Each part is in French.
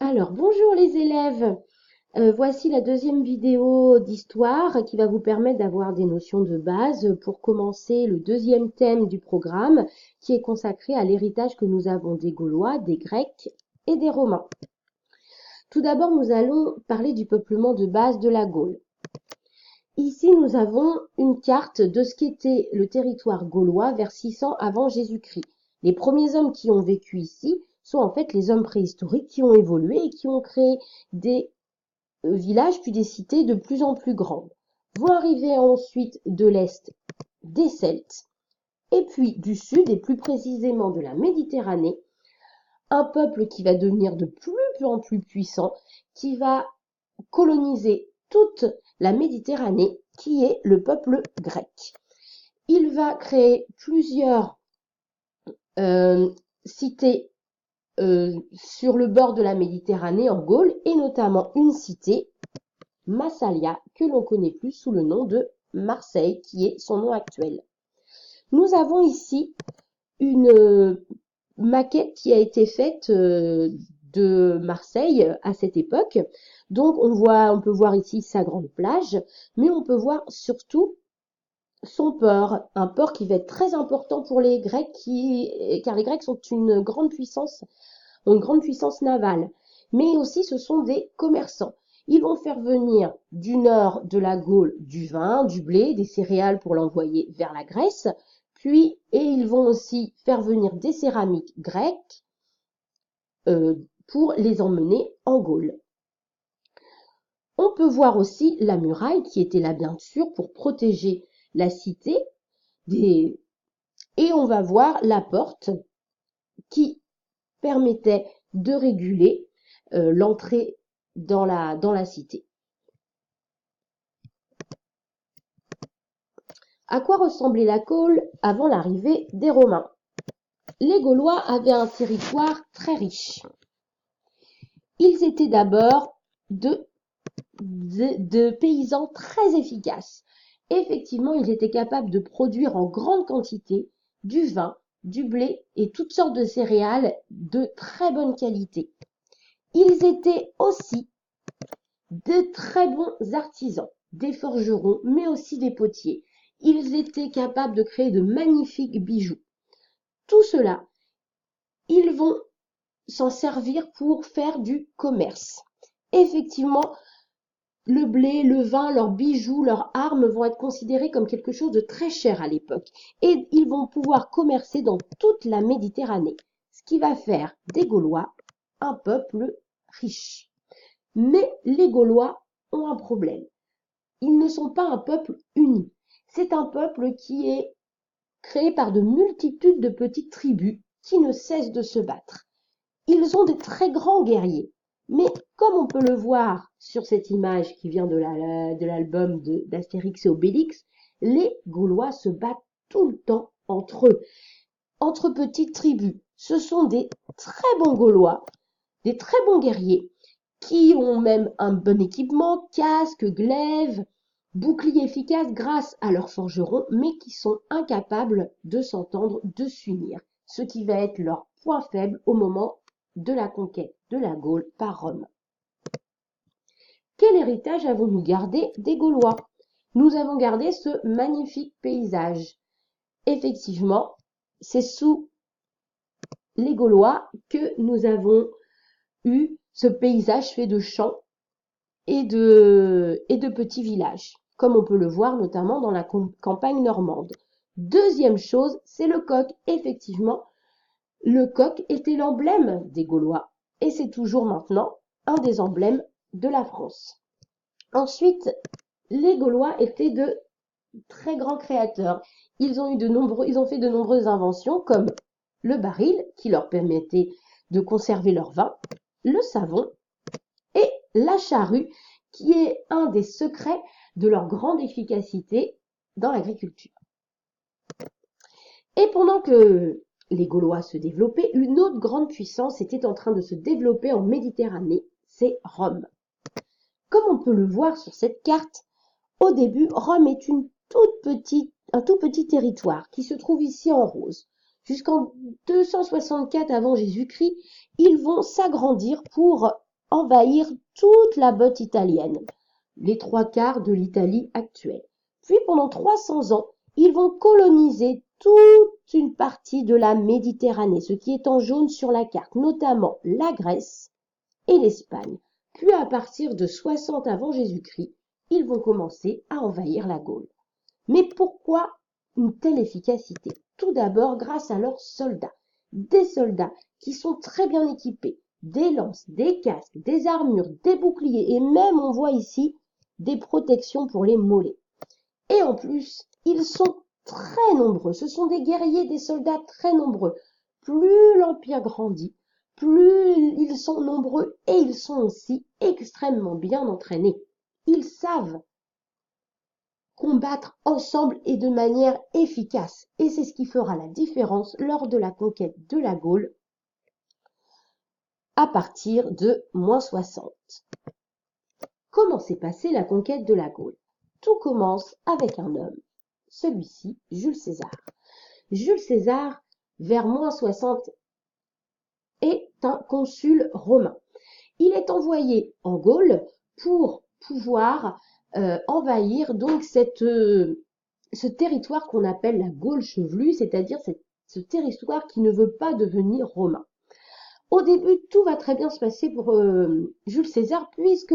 Alors, bonjour les élèves. Voici la deuxième vidéo d'histoire qui va vous permettre d'avoir des notions de base pour commencer le deuxième thème du programme qui est consacré à l'héritage que nous avons des Gaulois, des Grecs et des Romains. Tout d'abord, nous allons parler du peuplement de base de la Gaule. Ici, nous avons une carte de ce qu'était le territoire gaulois vers 600 avant Jésus-Christ. Les premiers hommes qui ont vécu ici sont en fait les hommes préhistoriques qui ont évolué et qui ont créé des villages puis des cités de plus en plus grandes. Vont arriver ensuite de l'Est des Celtes et puis du Sud et plus précisément de la Méditerranée, un peuple qui va devenir de plus en plus puissant, qui va coloniser toute la Méditerranée, qui est le peuple grec. Il va créer plusieurs cités sur le bord de la Méditerranée en Gaule, et notamment une cité, Massalia, que l'on connaît plus sous le nom de Marseille, qui est son nom actuel. Nous avons ici une maquette qui a été faite de Marseille à cette époque. Donc on peut voir ici sa grande plage, mais on peut voir surtout son port, un port qui va être très important pour les Grecs, car les Grecs sont une grande puissance navale. Mais aussi ce sont des commerçants. Ils vont faire venir du nord de la Gaule du vin, du blé, des céréales pour l'envoyer vers la Grèce, et ils vont aussi faire venir des céramiques grecques pour les emmener en Gaule. On peut voir aussi la muraille qui était là bien sûr pour protéger la cité, et on va voir la porte qui permettait de réguler l'entrée dans la cité. À quoi ressemblait la Gaule avant l'arrivée des Romains? Les Gaulois avaient un territoire très riche. Ils étaient d'abord de paysans très efficaces. Effectivement, ils étaient capables de produire en grande quantité du vin, du blé et toutes sortes de céréales de très bonne qualité. Ils étaient aussi de très bons artisans, des forgerons, mais aussi des potiers. Ils étaient capables de créer de magnifiques bijoux. Tout cela, ils vont s'en servir pour faire du commerce. Effectivement, le blé, le vin, leurs bijoux, leurs armes vont être considérés comme quelque chose de très cher à l'époque. Et ils vont pouvoir commercer dans toute la Méditerranée, ce qui va faire des Gaulois un peuple riche. Mais les Gaulois ont un problème. Ils ne sont pas un peuple uni. C'est un peuple qui est créé par de multitudes de petites tribus qui ne cessent de se battre. Ils ont des très grands guerriers. Mais comme on peut le voir sur cette image qui vient de l'album d'Astérix et Obélix, les Gaulois se battent tout le temps entre eux, entre petites tribus. Ce sont des très bons Gaulois, des très bons guerriers, qui ont même un bon équipement, casque, glaive, bouclier efficace grâce à leurs forgerons, mais qui sont incapables de s'entendre, de s'unir, ce qui va être leur point faible au moment de la conquête de la Gaule par Rome. Quel héritage avons-nous gardé des Gaulois? Nous avons gardé ce magnifique paysage. Effectivement, c'est sous les Gaulois que nous avons eu ce paysage fait de champs et de petits villages, comme on peut le voir notamment dans la campagne normande. Deuxième chose, c'est le coq. Effectivement, le coq était l'emblème des Gaulois et c'est toujours maintenant un des emblèmes de la France. Ensuite, les Gaulois étaient de très grands créateurs. Ils ont fait de nombreuses inventions comme le baril qui leur permettait de conserver leur vin, le savon et la charrue qui est un des secrets de leur grande efficacité dans l'agriculture. Et pendant que les Gaulois se développaient, une autre grande puissance était en train de se développer en Méditerranée, c'est Rome. Comme on peut le voir sur cette carte, au début, Rome est un tout petit territoire qui se trouve ici en rose. Jusqu'en 264 avant Jésus-Christ, ils vont s'agrandir pour envahir toute la botte italienne, les 3/4 de l'Italie actuelle. Puis pendant 300 ans, ils vont coloniser toute une partie de la Méditerranée, ce qui est en jaune sur la carte, notamment la Grèce et l'Espagne. Puis à partir de 60 avant Jésus-Christ, ils vont commencer à envahir la Gaule. Mais pourquoi une telle efficacité? Tout d'abord grâce à leurs soldats. Des soldats qui sont très bien équipés, des lances, des casques, des armures, des boucliers et même on voit ici des protections pour les mollets. Et en plus, ils sont très nombreux. Ce sont des guerriers, des soldats très nombreux. Plus l'Empire grandit, plus ils sont nombreux et ils sont aussi extrêmement bien entraînés. Ils savent combattre ensemble et de manière efficace. Et c'est ce qui fera la différence lors de la conquête de la Gaule à partir de -60. Comment s'est passée la conquête de la Gaule? Tout commence avec un homme, celui-ci, Jules César. Jules César, vers -60, est un consul romain. Il est envoyé en Gaule pour pouvoir envahir donc ce territoire qu'on appelle la Gaule chevelue, c'est-à-dire ce territoire qui ne veut pas devenir romain. Au début, tout va très bien se passer pour Jules César, puisque,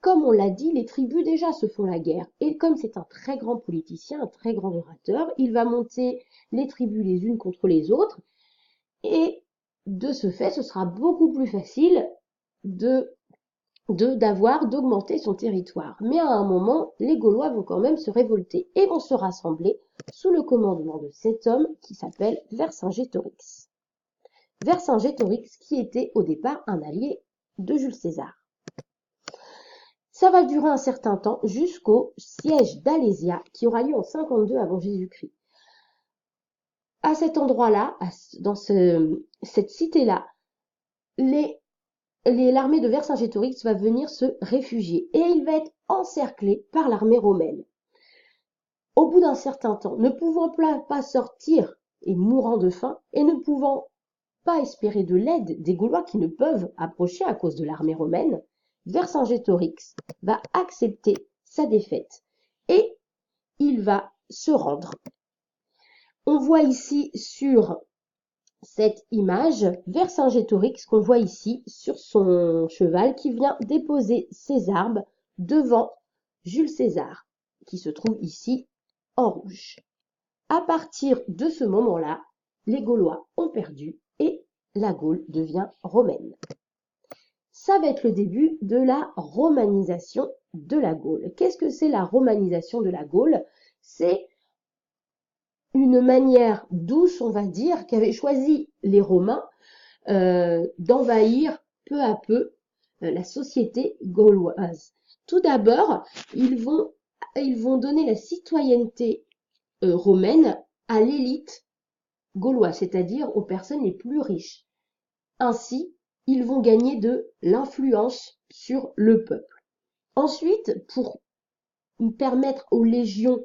comme on l'a dit, les tribus déjà se font la guerre. Et comme c'est un très grand politicien, un très grand orateur, il va monter les tribus les unes contre les autres. Et de ce fait, ce sera beaucoup plus facile d'augmenter son territoire. Mais à un moment, les Gaulois vont quand même se révolter et vont se rassembler sous le commandement de cet homme qui s'appelle Vercingétorix. Vercingétorix qui était au départ un allié de Jules César. Ça va durer un certain temps jusqu'au siège d'Alésia qui aura lieu en 52 avant Jésus-Christ. À cet endroit-là, dans cette cité-là, l'armée de Vercingétorix va venir se réfugier et il va être encerclé par l'armée romaine. Au bout d'un certain temps, ne pouvant pas sortir et mourant de faim et ne pouvant pas espérer de l'aide des Gaulois qui ne peuvent approcher à cause de l'armée romaine, Vercingétorix va accepter sa défaite et il va se rendre. On voit ici sur cette image Vercingétorix qu'on voit ici sur son cheval qui vient déposer ses armes devant Jules César qui se trouve ici en rouge. À partir de ce moment-là, les Gaulois ont perdu et la Gaule devient romaine. Ça va être le début de la romanisation de la Gaule. Qu'est-ce que c'est la romanisation de la Gaule? C'est une manière douce, on va dire, qu'avaient choisi les Romains d'envahir peu à peu la société gauloise. Tout d'abord, ils vont donner la citoyenneté romaine à l'élite gauloise, c'est-à-dire aux personnes les plus riches. Ainsi, ils vont gagner de l'influence sur le peuple. Ensuite, pour permettre aux légions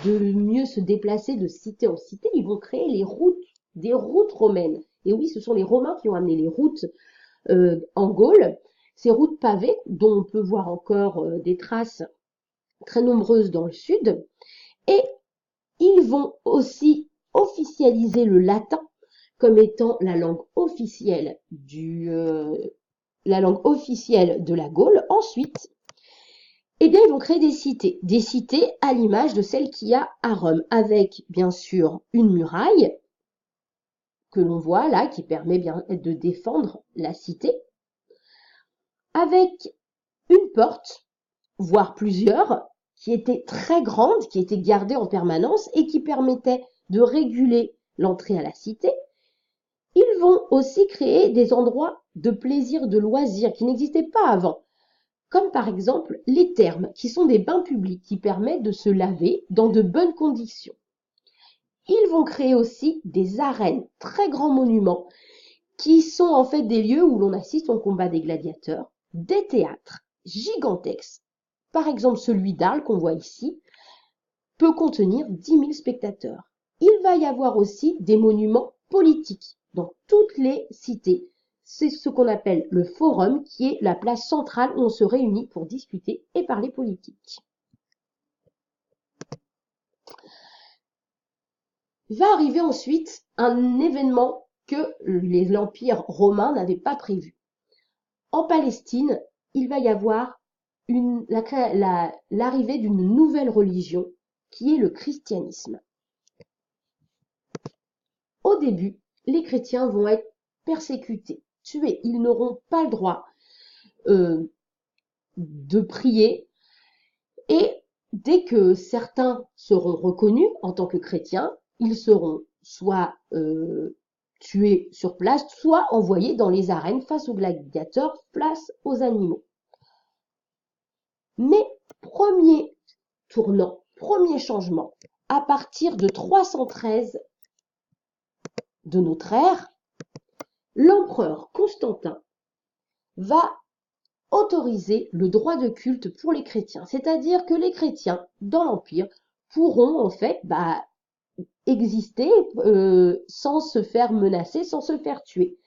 de mieux se déplacer de cité en cité, ils vont créer des routes romaines. Et oui, ce sont les Romains qui ont amené les routes en Gaule, ces routes pavées dont on peut voir encore des traces très nombreuses dans le sud. Et ils vont aussi officialiser le latin comme étant la langue officielle de la Gaule. Ensuite, eh bien, ils vont créer des cités à l'image de celle qu'il y a à Rome, avec bien sûr une muraille que l'on voit là, qui permet bien de défendre la cité, avec une porte, voire plusieurs, qui étaient très grandes, qui étaient gardées en permanence et qui permettaient de réguler l'entrée à la cité. Ils vont aussi créer des endroits de plaisir, de loisirs qui n'existaient pas avant, comme par exemple les thermes, qui sont des bains publics qui permettent de se laver dans de bonnes conditions. Ils vont créer aussi des arènes, très grands monuments, qui sont en fait des lieux où l'on assiste au combat des gladiateurs, des théâtres gigantesques. Par exemple, celui d'Arles qu'on voit ici peut contenir 10 000 spectateurs. Il va y avoir aussi des monuments politiques dans toutes les cités. c'est ce qu'on appelle le forum, qui est la place centrale où on se réunit pour discuter et parler politique. Va arriver ensuite un événement que l'Empire romain n'avait pas prévu. En Palestine, il va y avoir l'arrivée d'une nouvelle religion qui est le christianisme. Au début, les chrétiens vont être persécutés, tués. Ils n'auront pas le droit de prier. Et dès que certains seront reconnus en tant que chrétiens, ils seront soit tués sur place, soit envoyés dans les arènes face aux gladiateurs, face aux animaux. Mais premier tournant, premier changement, à partir de 313 de notre ère, l'empereur Constantin va autoriser le droit de culte pour les chrétiens. C'est-à-dire que les chrétiens dans l'Empire pourront en fait exister sans se faire menacer, sans se faire tuer.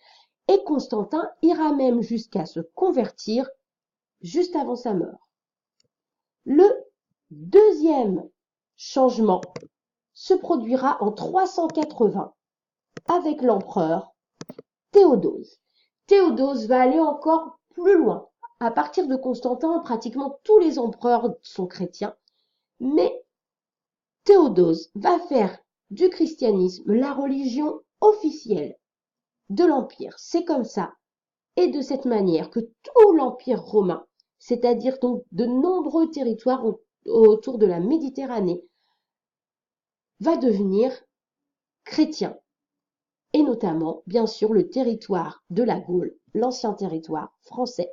Et Constantin ira même jusqu'à se convertir juste avant sa mort. Le deuxième changement se produira en 380 avec l'empereur Théodose. Théodose va aller encore plus loin. À partir de Constantin, pratiquement tous les empereurs sont chrétiens, mais Théodose va faire du christianisme la religion officielle de l'Empire. C'est comme ça et de cette manière que tout l'Empire romain, c'est-à-dire donc de nombreux territoires autour de la Méditerranée, va devenir chrétien. Et notamment, bien sûr, le territoire de la Gaule, l'ancien territoire français,